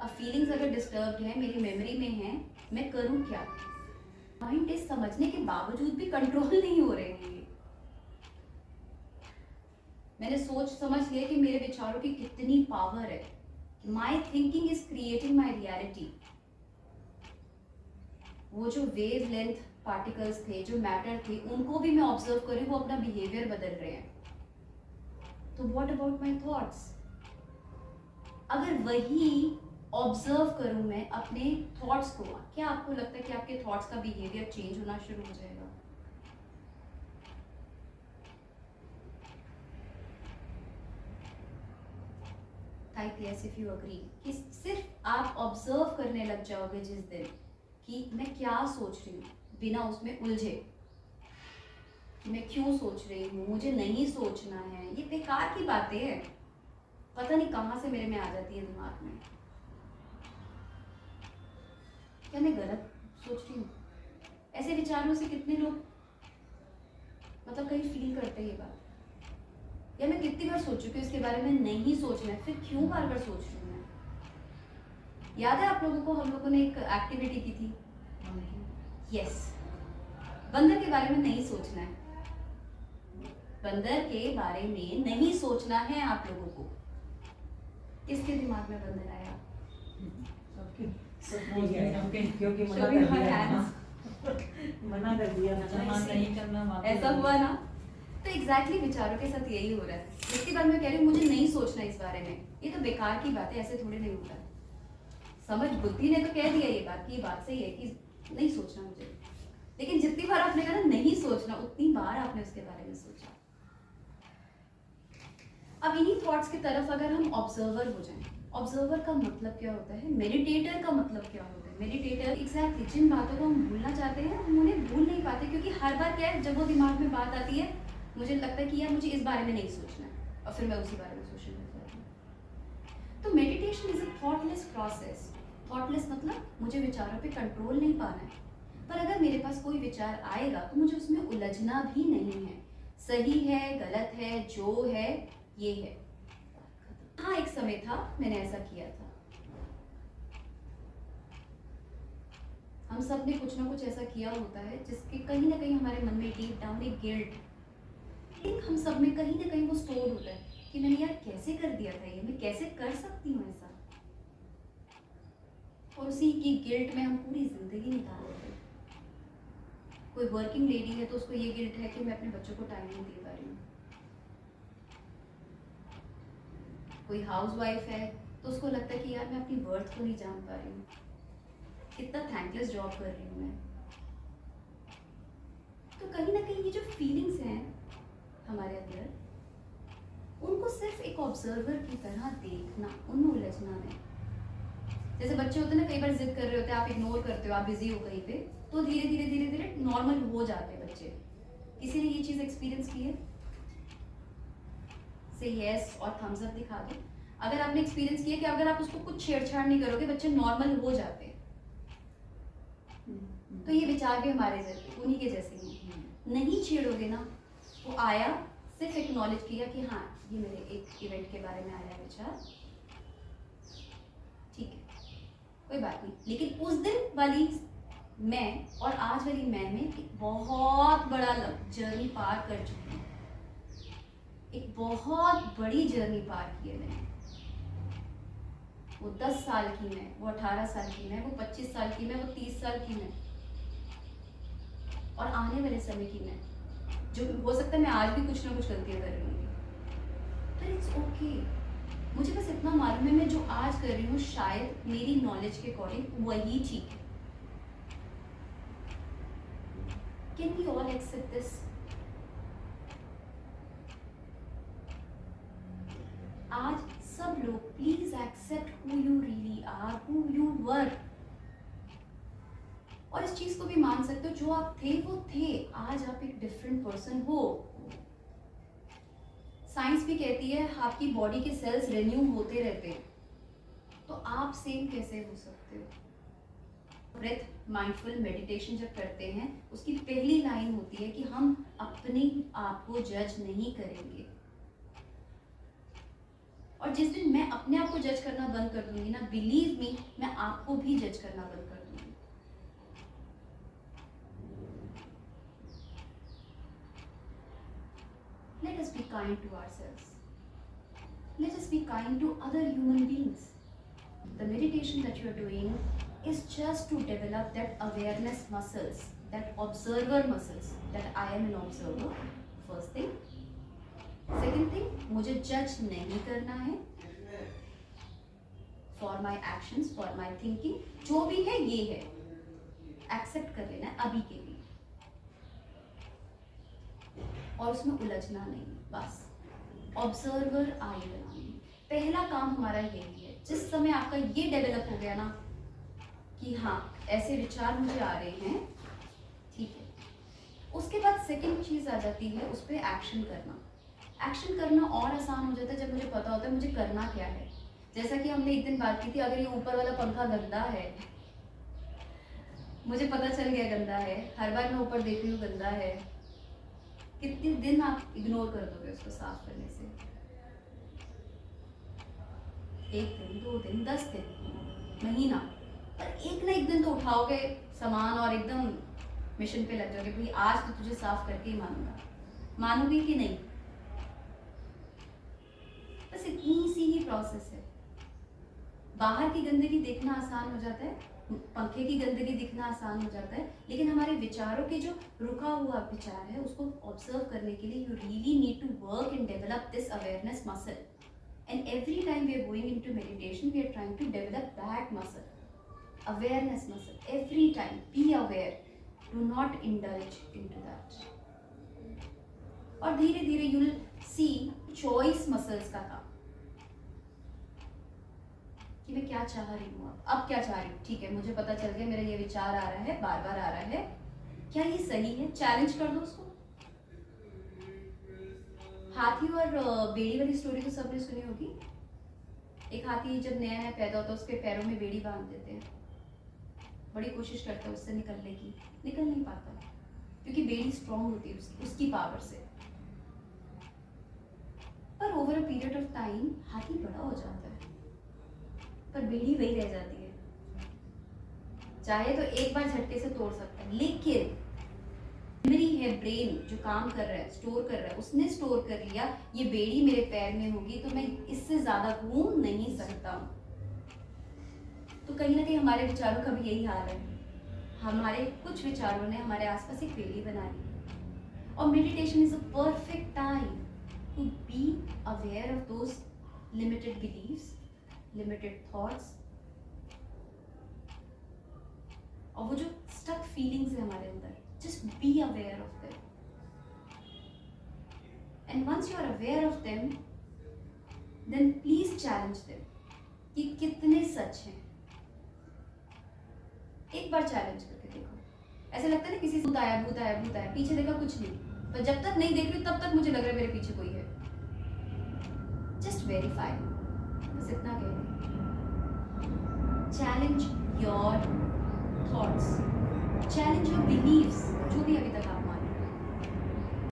अब फीलिंग्स अगर डिस्टर्ब्ड है, मेरी मेमोरी में है, मैं करूँ क्या? माइंड टेस्ट समझने के बावजूद भी कंट्रोल नहीं हो रहे हैं ये। मैंने सोच समझ लिया कि मेरे विचारों की कितनी पावर है। My thinking is creating my reality. वो जो वेव लेंथ पार्टिकल्स थे, जो मैटर थे, उनको भी मैं ऑब्जर्व करूँ, वो अपना बिहेवियर बदल रहे हैं। तो व्हाट अबाउट माई थॉट्स? अगर वही ऑब्जर्व करूं मैं अपने थॉट्स को, क्या आपको लगता है कि आपके थॉट्स का बिहेवियर चेंज होना शुरू हो जाएगा? Type yes if you agree कि सिर्फ आप ऑब्जर्व करने लग जाओगे जिस दिन कि मैं क्या सोच रही हूँ, बिना उसमें उलझे कि मैं क्यों सोच रही हूँ, मुझे नहीं सोचना है, ये बेकार की बातें हैं, पता नहीं कहाँ से मेरे में आ जाती है दिमाग में। क्या मैं गलत सोच रही हूँ? ऐसे विचारों से कितने लोग मतलब कहीं फील करते हैं ये बात, या मैं कितनी बार सोच चुकी हूँ इसके बारे में, नहीं सोचना है, फिर क्यों बार बार सोच रही हूँ मैं? याद है आप लोगों को, हम लोगों ने एक एक्टिविटी की थी, यस, बंदर के बारे में नहीं सोचना है। बंदर के बारे में नहीं सोचना है आप लोगों को। किसके दिमाग में बंदर आया? क्योंकि मना कर दिया नहीं करना, ऐसा हुआ ना? तो एग्जैक्टली विचारों के साथ यही हो रहा है। इसके बाद मैं कह रही हूँ मुझे नहीं सोचना इस बारे में, ये तो बेकार की बात है, ऐसे थोड़ी नहीं होता है। समझ बुद्धि ने तो कह दिया ये बात कि ये बात सही है कि नहीं सोचना मुझे, लेकिन जितनी बार आपने कहा ना नहीं सोचना, उतनी बार आपने उसके बारे में सोचा। अब इन्हीं थॉट्स की तरफ अगर हम ऑब्जर्वर हो जाएं, ऑब्जर्वर का मतलब क्या होता है, मेडिटेटर का मतलब क्या होता है? मेडिटेटर एग्जैक्टली जिन बातों को हम भूलना चाहते हैं हम उन्हें भूल नहीं पाते, क्योंकि हर बार क्या है, जब वो दिमाग में बात आती है मुझे लगता है कि यार मुझे इस बारे में नहीं सोचना है, और फिर मैं उसी बारे में सोचने लग जाती हूँ। तो meditation is a thoughtless process. Thoughtless मतलब मुझे विचारों पे कंट्रोल नहीं पाना है, पर अगर मेरे पास कोई विचार आएगा तो मुझे उसमें उलझना भी नहीं है, सही है गलत है जो है ये है। हाँ, एक समय था मैंने ऐसा किया था। हम सब ने कुछ ना कुछ ऐसा किया होता है जिसके कहीं ना कहीं हमारे मन में डीप डाउन एक गिल्ट, हम सब में कहीं ना कहीं वो स्टोर होता है कि मैंने यार कैसे कर दिया था ये, मैं कैसे कर सकती हूँ ऐसा, और उसी की गिल्ट में हम पूरी जिंदगी निकाल देते हैं। कोई वर्किंग लेडी है तो उसको ये गिल्ट है कि मैं अपने बच्चों को टाइम नहीं दे पा रही हूँ। कोई हाउस वाइफ है तो उसको लगता है कि यार मैं अपनी वर्थ को नहीं जान पा रही हूँ, कितना थैंकलेस जॉब कर रही हूँ मैं। तो कहीं ना कहीं ये जो फीलिंग्स हैं हमारे अंदर, उनको सिर्फ एक ऑब्जर्वर की तरह देखना, उनमें उलझना नहीं। जैसे बच्चे होते हैं ना, कई बार जिद कर रहे होते हैं, आप इग्नोर करते हो, आप बिजी हो कहीं पे, तो धीरे धीरे धीरे धीरे नॉर्मल हो जाते हैं बच्चे। किसी ने ये चीज एक्सपीरियंस की है? से यस और थम्स अप दिखा दो अगर आपने एक्सपीरियंस किया कि अगर आप उसको कुछ छेड़छाड़ नहीं करोगे बच्चे नॉर्मल हो जाते हैं। तो ये विचार भी हमारे जैसे उन्हीं के जैसे हैं, नहीं छेड़ोगे ना, वो आया, सिर्फ एक्नॉलेज किया कि हाँ ये मेरे एक इवेंट के बारे में आया विचार, ठीक है कोई बात नहीं, लेकिन उस दिन वाली मैं और आज वाली मैं में एक बहुत बड़ा जर्नी पार कर चुकी हूँ, एक बहुत बड़ी जर्नी पार की है मैंने। वो 10 साल की मैं, वो 18 साल की मैं, वो 25 साल की मैं, वो 30 साल की मैं, और आने वाले समय की मैं, जो हो सकता है मैं आज भी कुछ ना कुछ गलतियां कर रही हूँ, पर इट्स ओके। मुझे बस इतना मालूम है मैं जो आज कर रही हूँ शायद मेरी नॉलेज के अकॉर्डिंग वही ठीक है। Can we all accept this? आज सब लोग please accept who you really are, who you were, और इस चीज को भी मान सकते हो जो आप थे वो थे, आज आप एक डिफरेंट पर्सन हो। साइंस भी कहती है आपकी बॉडी के सेल्स रिन्यू होते रहते हैं, तो आप सेम कैसे हो सकते हो? ब्रेथ माइंडफुल मेडिटेशन जब करते हैं उसकी पहली लाइन होती है कि हम अपने आप को जज नहीं करेंगे। और जिस दिन मैं अपने आप को जज करना बंद कर दूंगी ना, बिलीव मी, मैं आपको भी जज करना बंद कर दूंगी। Let us be kind to ourselves. Let us be kind to other human beings. The meditation that you are doing is just to develop that awareness muscles, that observer muscles, that I am an observer. First thing. Second thing, मुझे जज नहीं करना है for my actions, for my thinking. जो भी है ये है, एक्सेप्ट कर लेना है अभी के लिए, और उसमें उलझना नहीं, बस ऑब्जर्वर आई बनानी। पहला काम हमारा यही है। जिस समय आपका ये डेवलप हो गया ना कि हाँ ऐसे विचार मुझे आ रहे हैं, ठीक है, उसके बाद सेकंड चीज आ जाती है उस पर एक्शन करना। एक्शन करना और आसान हो जाता है जब मुझे पता होता है मुझे करना क्या है। जैसा कि हमने एक दिन बात की थी, अगर ये ऊपर वाला पंखा गंदा है, मुझे पता चल गया गंदा है, हर बार मैं ऊपर देख रही हूँ गंदा है, कितने दिन आप इग्नोर कर दोगे उसको साफ करने से? 1 दिन, 2 दिन, 10 दिन, महीना, पर एक ना एक दिन तो उठाओगे सामान और एकदम मिशन पे लग जाओगे, भाई आज तो तुझे साफ करके ही मानूंगा। मानोगे कि नहीं? बस इतनी सी ही प्रोसेस है। बाहर की गंदगी देखना आसान हो जाता है, पंखे की गंदगी दिखना आसान हो जाता है, लेकिन हमारे विचारों के जो रुका हुआ विचार है उसको ऑब्जर्व करने के लिए you really need to work and develop this awareness muscle. And every time we are going into meditation we are trying to develop that muscle, awareness muscle. Every time be aware, do not indulge into that. और धीरे धीरे you will see choice muscles का काम कि मैं क्या चाह रही हूँ, अब क्या चाह रही हूँ। ठीक है, मुझे पता चल गया मेरा ये विचार आ रहा है, बार बार आ रहा है, क्या ये सही है? चैलेंज कर दो उसको। हाथी और बेड़ी वाली स्टोरी तो सबने सुनी होगी। एक हाथी जब नया नया पैदा होता है उसके पैरों में बेड़ी बांध देते हैं, बड़ी कोशिश करता है उससे निकलने की, निकल नहीं पाता क्योंकि बेड़ी स्ट्रॉन्ग होती है उसकी पावर से। पर over a period of time हाथी बड़ा हो जाता है पर बेड़ी वही रह जाती है। चाहे तो एक बार झटके से तोड़ सकता है, लेकिन मेमोरी है, ब्रेन जो काम कर रहा है, स्टोर कर रहा है, उसने स्टोर कर लिया ये बेड़ी मेरे पैर में होगी तो मैं इससे ज्यादा घूम नहीं सकता। तो कहीं ना कहीं हमारे विचारों का भी यही हाल है। हमारे कुछ विचारों ने हमारे आसपास एक बेड़ी बना ली। और meditation is a perfect time to be aware of those limited beliefs, limited thoughts, और वो जो stuck feelings है हमारे अंदर, just be aware of them. And once you are aware of them, then please challenge them कि कितने सच हैं। एक बार चैलेंज करके देखो। ऐसा लगता है ना किसी से भूत आया भूत आया भूत आया, पीछे देखा कुछ नहीं, पर जब तक नहीं देख रही तब तक मुझे लग रहा है मेरे पीछे कोई है। जस्ट वेरीफाई, बस इतना कह रही। Challenge your thoughts, challenge your beliefs, जो भी अभी तक आप